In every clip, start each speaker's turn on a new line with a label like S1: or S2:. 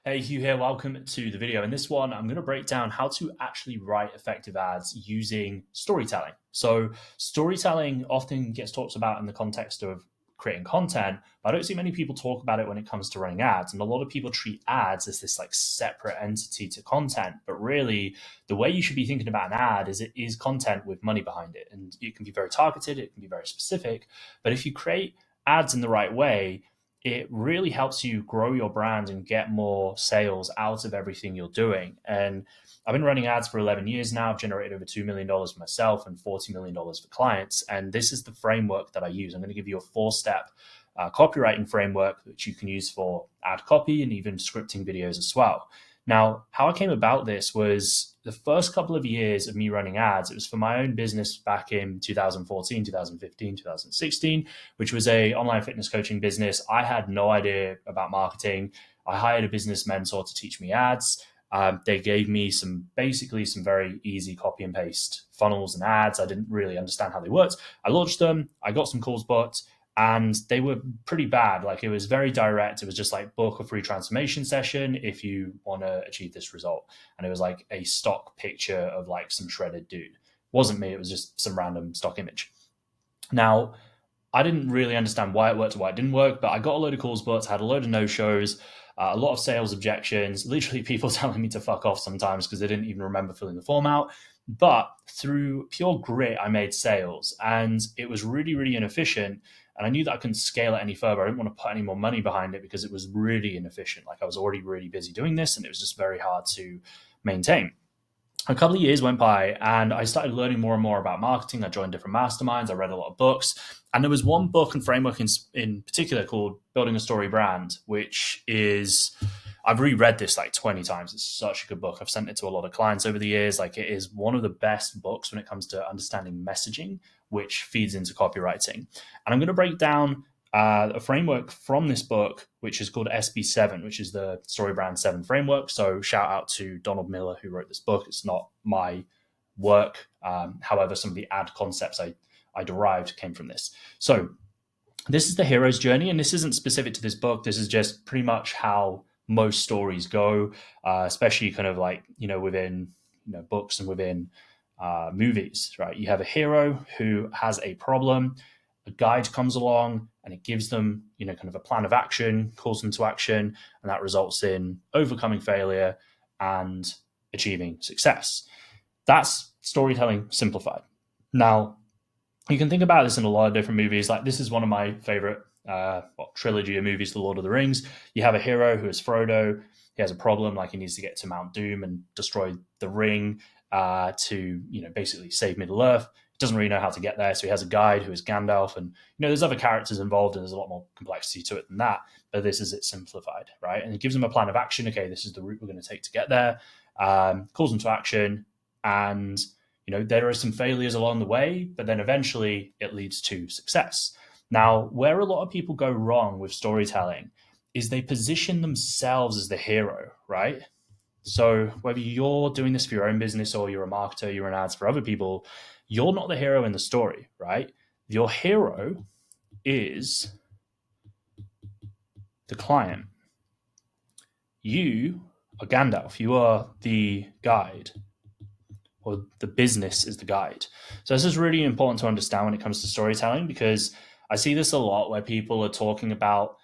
S1: Hey, Hugh here. Welcome to the video. In this one, I'm going to break down how to actually write effective ads using storytelling. So, storytelling often gets talked about in the context of creating content, but I don't see many people talk about it when it comes to running ads. And a lot of people treat ads as this like separate entity to content. But really, the way you should be thinking about an ad is it is content with money behind it. And it can be very targeted, it can be very specific. But if you create ads in the right way, it really helps you grow your brand and get more sales out of everything you're doing. And I've been running ads for 11 years now. I've generated over $2 million for myself and $40 million for clients. And this is the framework that I use. I'm going to give you a 4-step copywriting framework, which you can use for ad copy and even scripting videos as well. Now, how I came about this was the first couple of years of me running ads. It was for my own business back in 2014, 2015, 2016, which was a online fitness coaching business. I had no idea about marketing. I hired a business mentor to teach me ads. They gave me basically some very easy copy and paste funnels and ads. I didn't really understand how they worked. I launched them. I got some calls booked, and they were pretty bad. Like, it was very direct. It was just like, book a free transformation session if you want to achieve this result. And it was like a stock picture of like some shredded dude. It wasn't me. It was just some random stock image. Now, I didn't really understand why it worked or why it didn't work, but I got a load of calls booked, had a load of no-shows, a lot of sales objections, literally people telling me to fuck off sometimes because they didn't even remember filling the form out. But through pure grit, I made sales, and it was really, really inefficient. And I knew that I couldn't scale it any further. I didn't want to put any more money behind it because it was really inefficient. Like, I was already really busy doing this, and it was just very hard to maintain. A couple of years went by, and I started learning more and more about marketing. I joined different masterminds. I read a lot of books. And there was one book and framework in particular called Building a Story Brand, which is, I've reread this like 20 times. It's such a good book. I've sent it to a lot of clients over the years. Like, it is one of the best books when it comes to understanding messaging, which feeds into copywriting. And I'm going to break down a framework from this book, which is called SB7, which is the Storybrand 7 framework. So shout out to Donald Miller, who wrote this book. It's not my work. However, some of the ad concepts I derived came from this. So this is the hero's journey, and this isn't specific to this book. This is just pretty much how most stories go, especially kind of like, within books and within movies, right? You have a hero who has a problem. A guide comes along and it gives them, kind of a plan of action, calls them to action, and that results in overcoming failure and achieving success. That's storytelling simplified. Now, you can think about this in a lot of different movies. Like, this is one of my favorite trilogy of movies, The Lord of the Rings. You have a hero who is Frodo. He has a problem, like he needs to get to Mount Doom and destroy the ring to, basically save Middle Earth. Doesn't really know how to get there, so he has a guide who is Gandalf, and there's other characters involved, and there's a lot more complexity to it than that. But this is it simplified, right? And it gives them a plan of action. Okay, this is the route we're going to take to get there. Calls them to action, and there are some failures along the way, but then eventually it leads to success. Now, where a lot of people go wrong with storytelling is they position themselves as the hero, right? So whether you're doing this for your own business or you're a marketer, you're in ads for other people, you're not the hero in the story, right? Your hero is the client. You are Gandalf. You are the guide, or the business is the guide. So this is really important to understand when it comes to storytelling, because I see this a lot where people are talking about,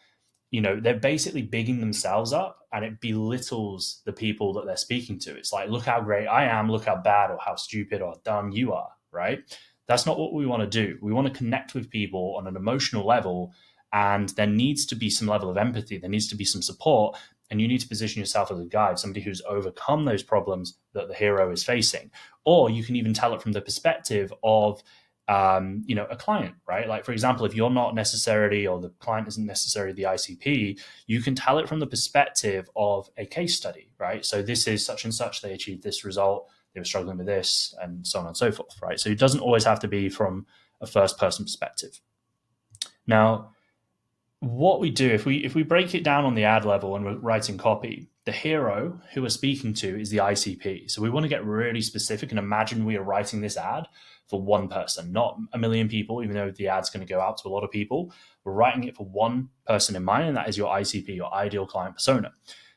S1: they're basically bigging themselves up, and it belittles the people that they're speaking to. It's like, look how great I am, look how bad or how stupid or dumb you are, right? That's not what we want to do. We want to connect with people on an emotional level, and there needs to be some level of empathy. There needs to be some support, and you need to position yourself as a guide, somebody who's overcome those problems that the hero is facing. Or you can even tell it from the perspective of a client, right? Like, for example, if you're not necessarily, or the client isn't necessarily the ICP, you can tell it from the perspective of a case study, right? So this is such and such, they achieved this result, they were struggling with this, and so on and so forth, right? So it doesn't always have to be from a first person perspective. Now, what we do, if we break it down on the ad level and we're writing copy, the hero who we're speaking to is the ICP. So we want to get really specific and imagine we are writing this ad for one person, not a million people, even though the ad's going to go out to a lot of people. We're writing it for one person in mind, and that is your ICP, your ideal client persona.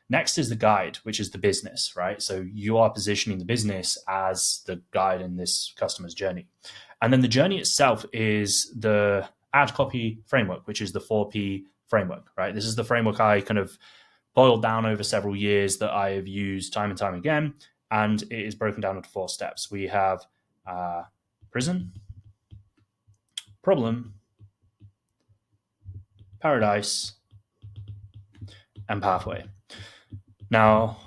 S1: Next is the guide, which is the business, right? So you are positioning the business as the guide in this customer's journey. And then the journey itself is the ad copy framework, which is the 4P framework, right? This is the framework I kind of boiled down over several years that I have used time and time again. And it is broken down into 4 steps. We have prison, problem, paradise, and pathway. Now,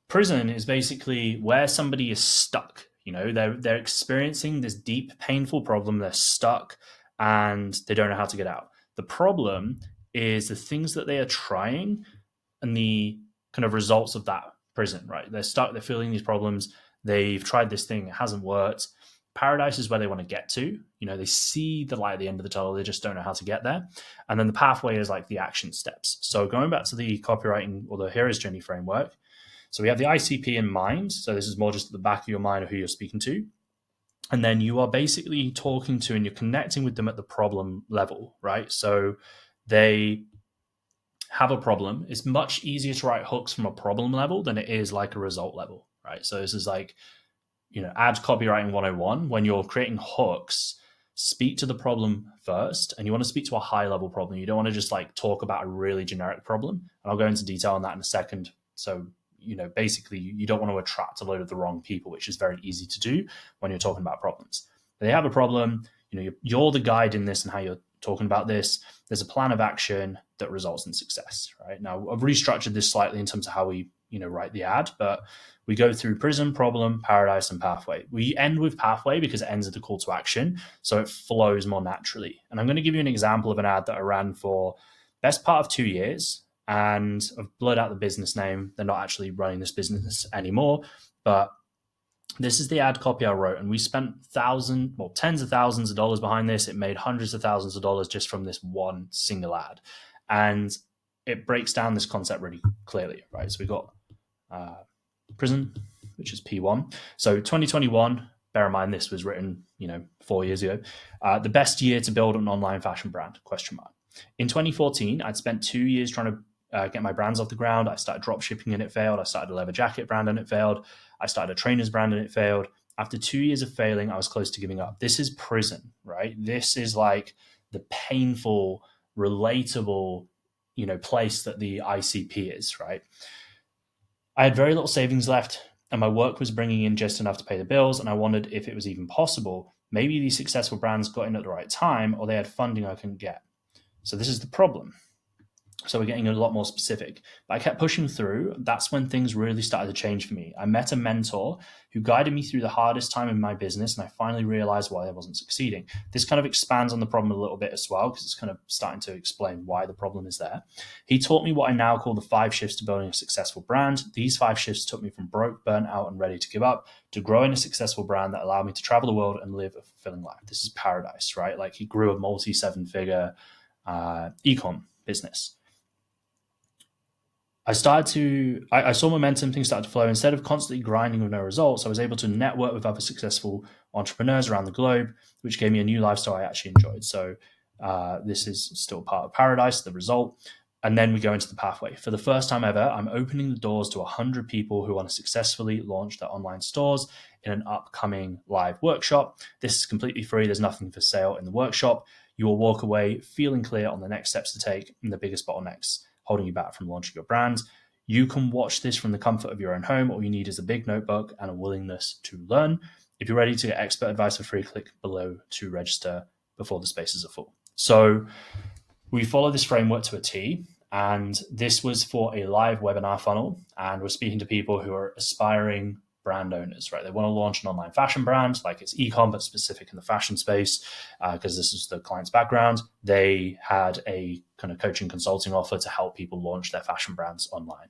S1: prison is basically where somebody is stuck. They're experiencing this deep, painful problem. They're stuck and they don't know how to get out. The problem is the things that they are trying and the kind of results of that prison, right? They're stuck, they're feeling these problems. They've tried this thing, it hasn't worked. Paradise is where they want to get to. They see the light at the end of the tunnel, they just don't know how to get there. And then the pathway is like the action steps. So going back to the copywriting or the hero's journey framework, so we have the ICP in mind. So this is more just at the back of your mind of who you're speaking to. And then you are basically talking to and you're connecting with them at the problem level, right? So they have a problem. It's much easier to write hooks from a problem level than it is like a result level, right? So this is like, ad copywriting 101. When you're creating hooks, speak to the problem first, and you want to speak to a high level problem. You don't want to just like talk about a really generic problem. And I'll go into detail on that in a second. So, basically you don't want to attract a load of the wrong people, which is very easy to do when you're talking about problems. They have a problem, you're the guide in this and how you're talking about this. There's a plan of action that results in success, right? Now, I've restructured this slightly in terms of how we, write the ad, but we go through prison, problem, paradise, and pathway. We end with pathway because it ends at the call to action, so it flows more naturally. And I'm going to give you an example of an ad that I ran for best part of 2 years, and I've blurred out the business name. They're not actually running this business anymore, but this is the ad copy I wrote, and we spent tens of thousands of dollars behind this. It made hundreds of thousands of dollars just from this one single ad. And it breaks down this concept really clearly, right? So we got prison, which is P1. So 2021, bear in mind, this was written, 4 years ago. The best year to build an online fashion brand, ? In 2014, I'd spent 2 years trying to get my brands off the ground. I started drop shipping and it failed. I started a leather jacket brand and it failed. I started a trainer's brand and it failed. After 2 years of failing, I was close to giving up. This is prison, right? This is like the painful, relatable, place that the ICP is, right? I had very little savings left and my work was bringing in just enough to pay the bills. And I wondered if it was even possible. Maybe these successful brands got in at the right time or they had funding I couldn't get. So this is the problem. So we're getting a lot more specific. But I kept pushing through. That's when things really started to change for me. I met a mentor who guided me through the hardest time in my business, and I finally realized why I wasn't succeeding. This kind of expands on the problem a little bit as well, because it's kind of starting to explain why the problem is there. He taught me what I now call the 5 shifts to building a successful brand. These 5 shifts took me from broke, burnt out, and ready to give up to growing a successful brand that allowed me to travel the world and live a fulfilling life. This is paradise, right? Like he grew a multi-7-figure e-com business. I saw momentum, things started to flow. Instead of constantly grinding with no results, I was able to network with other successful entrepreneurs around the globe, which gave me a new lifestyle I actually enjoyed. So this is still part of paradise, the result. And then we go into the pathway. For the first time ever, I'm opening the doors to 100 people who want to successfully launch their online stores in an upcoming live workshop. This is completely free. There's nothing for sale in the workshop. You will walk away feeling clear on the next steps to take and the biggest bottlenecks holding you back from launching your brand. You can watch this from the comfort of your own home. All you need is a big notebook and a willingness to learn. If you're ready to get expert advice for free, click below to register before the spaces are full. So we follow this framework to a T, and this was for a live webinar funnel, and we're speaking to people who are aspiring brand owners, right? They want to launch an online fashion brand, like it's e-com, but specific in the fashion space, because this is the client's background. They had a kind of coaching consulting offer to help people launch their fashion brands online.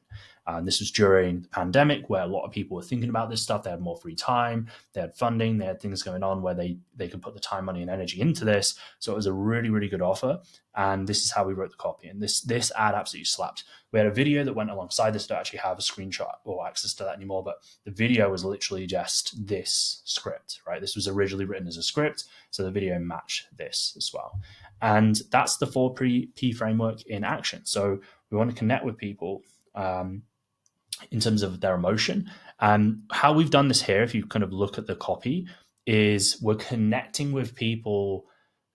S1: And this was during the pandemic where a lot of people were thinking about this stuff. They had more free time, they had funding, they had things going on where they could put the time, money, and energy into this. So it was a really, really good offer. And this is how we wrote the copy. And this ad absolutely slapped. We had a video that went alongside this. I don't actually have a screenshot or access to that anymore, but the video was literally just this script, right? This was originally written as a script, so the video matched this as well. And that's the 4P framework in action. So we want to connect with people in terms of their emotion. And how we've done this here, if you kind of look at the copy, is we're connecting with people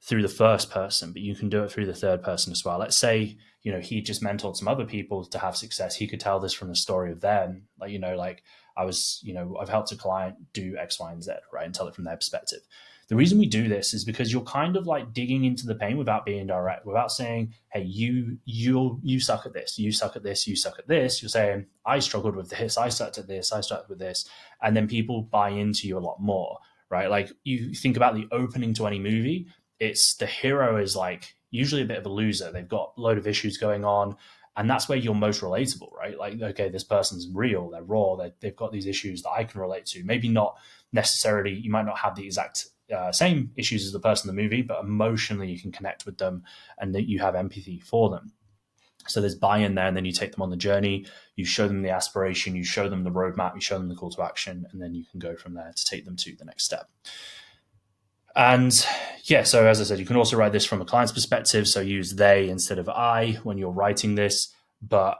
S1: through the first person, but you can do it through the third person as well. Let's say, he just mentored some other people to have success. He could tell this from the story of them. Like I've helped a client do X, Y, and Z, right? And tell it from their perspective. The reason we do this is because you're kind of like digging into the pain without being direct, without saying, "Hey, you suck at this, you suck at this, you suck at this." You're saying, "I struggled with this, I sucked at this, I struggled with this," and then people buy into you a lot more, right? Like you think about the opening to any movie, it's the hero is like usually a bit of a loser. They've got a load of issues going on. And that's where you're most relatable, right? Like, okay, this person's real, they're raw, they've got these issues that I can relate to. Maybe not necessarily, you might not have the exact same issues as the person in the movie, but emotionally you can connect with them and that you have empathy for them. So there's buy-in there, and then you take them on the journey, you show them the aspiration, you show them the roadmap, you show them the call to action, and then you can go from there to take them to the next step. And yeah, so as I said, you can also write this from a client's perspective. So use they instead of I when you're writing this. But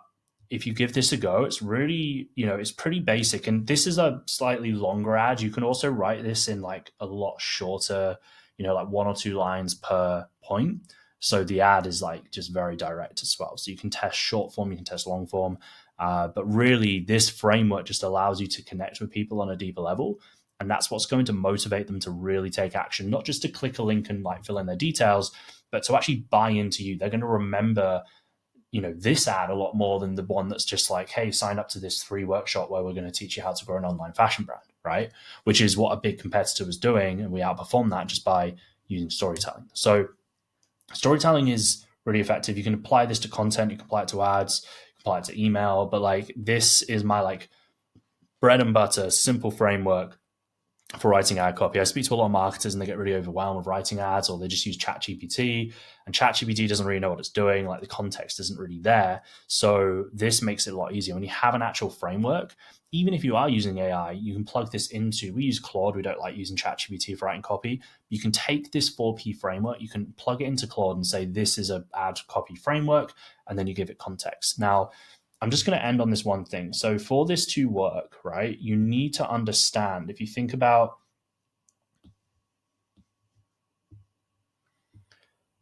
S1: if you give this a go, it's really, it's pretty basic. And this is a slightly longer ad. You can also write this in like a lot shorter, like 1 or 2 lines per point. So the ad is like just very direct as well. So you can test short form, you can test long form. But really, this framework just allows you to connect with people on a deeper level. And that's what's going to motivate them to really take action, not just to click a link and like fill in their details, but to actually buy into you. They're going to remember, this ad a lot more than the one that's just like, hey, sign up to this free workshop where we're going to teach you how to grow an online fashion brand, right? Which is what a big competitor was doing. And we outperformed that just by using storytelling. So storytelling is really effective. You can apply this to content, you can apply it to ads, you can apply it to email, but like this is my like bread and butter, simple framework for writing ad copy. I speak to a lot of marketers and they get really overwhelmed with writing ads, or they just use ChatGPT, and ChatGPT doesn't really know what it's doing. Like the context isn't really there. So this makes it a lot easier. When you have an actual framework, even if you are using AI, you can plug this into, we use Claude. We don't like using ChatGPT for writing copy. You can take this 4P framework, you can plug it into Claude and say, this is an ad copy framework, and then you give it context. Now, I'm just going to end on this one thing. So for this to work, right, you need to understand, if you think about,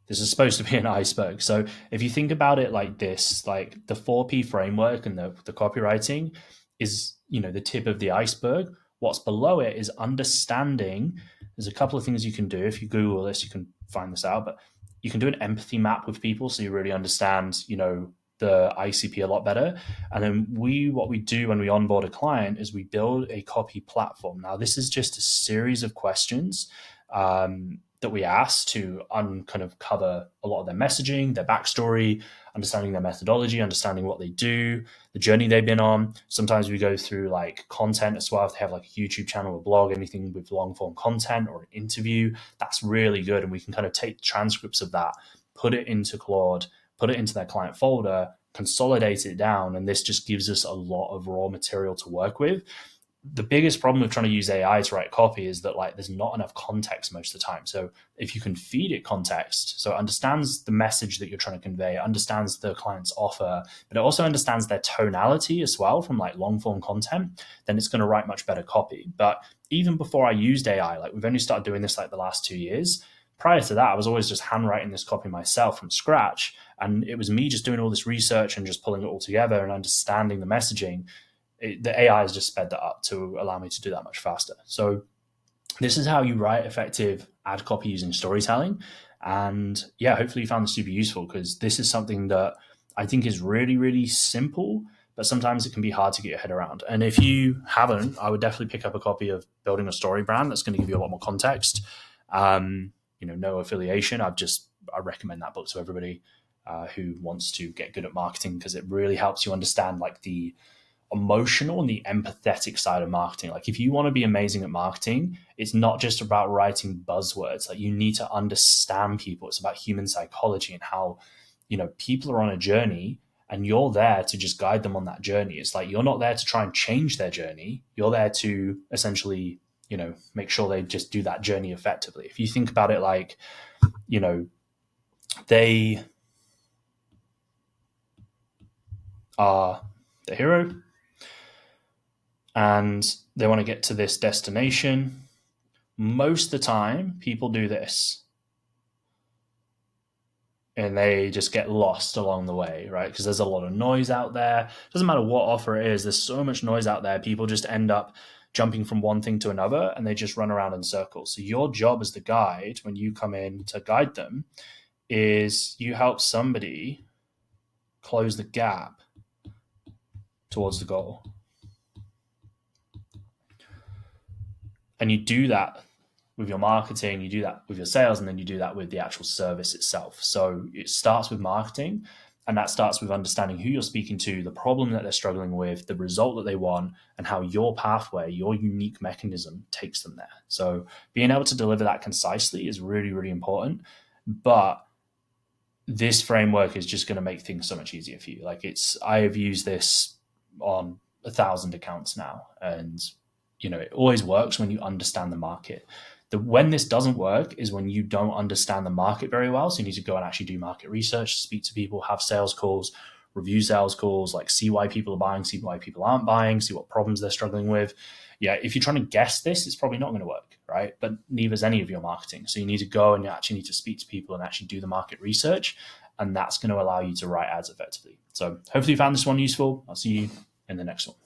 S1: this is supposed to be an iceberg. So if you think about it like this, like the 4P framework and the copywriting is, the tip of the iceberg. What's below it is understanding. There's a couple of things you can do. If you Google this, you can find this out, but you can do an empathy map with people so you really understand, the ICP a lot better. And then what we do when we onboard a client is we build a copy platform. Now, this is just a series of questions that we ask to kind of cover a lot of their messaging, their backstory, understanding their methodology, understanding what they do, the journey they've been on. Sometimes we go through like content as well. If they have like a YouTube channel, a blog, anything with long form content or an interview, that's really good. And we can kind of take transcripts of that, put it into Claude, put it into their client folder, consolidate it down, and this just gives us a lot of raw material to work with. The biggest problem with trying to use AI to write copy is that like there's not enough context most of the time. So if you can feed it context, so it understands the message that you're trying to convey, it understands the client's offer, but it also understands their tonality as well from like long form content, then it's going to write much better copy. But even before I used AI, like we've only started doing this like the last 2 years. Prior to that, I was always just handwriting this copy myself from scratch. And it was me just doing all this research and just pulling it all together and understanding the messaging. The AI has just sped that up to allow me to do that much faster. So this is how you write effective ad copy using storytelling. And yeah, hopefully you found this super useful, because this is something that I think is really, really simple, but sometimes it can be hard to get your head around. And if you haven't, I would definitely pick up a copy of Building a Storybrand. That's going to give you a lot more context. No affiliation. I recommend that book to everybody who wants to get good at marketing, because it really helps you understand like the emotional and the empathetic side of marketing. Like if you want to be amazing at marketing, it's not just about writing buzzwords. Like you need to understand people. It's about human psychology and how, people are on a journey and you're there to just guide them on that journey. It's like you're not there to try and change their journey. You're there to essentially, make sure they just do that journey effectively. If you think about it like, they are the hero, and they want to get to this destination. Most of the time, people do this and they just get lost along the way, right? Because there's a lot of noise out there. Doesn't matter what offer it is, there's so much noise out there. People just end up jumping from one thing to another and they just run around in circles. So your job as the guide, when you come in to guide them, is you help somebody close the gap towards the goal. And you do that with your marketing, you do that with your sales, and then you do that with the actual service itself. So it starts with marketing, and that starts with understanding who you're speaking to, the problem that they're struggling with, the result that they want, and how your pathway, your unique mechanism takes them there. So being able to deliver that concisely is really, really important. But this framework is just going to make things so much easier for you. I have used this on 1,000 accounts now, and it always works when you understand the market. When this doesn't work is when you don't understand the market very well. So you need to go and actually do market research, speak to people, have sales calls, review sales calls, see why people are buying, see why people aren't buying, see what problems they're struggling with. Yeah, if you're trying to guess this, it's probably not going to work, right? But neither is any of your marketing. So you need to go and you actually need to speak to people and actually do the market research. And that's going to allow you to write ads effectively. So hopefully you found this one useful. I'll see you in the next one.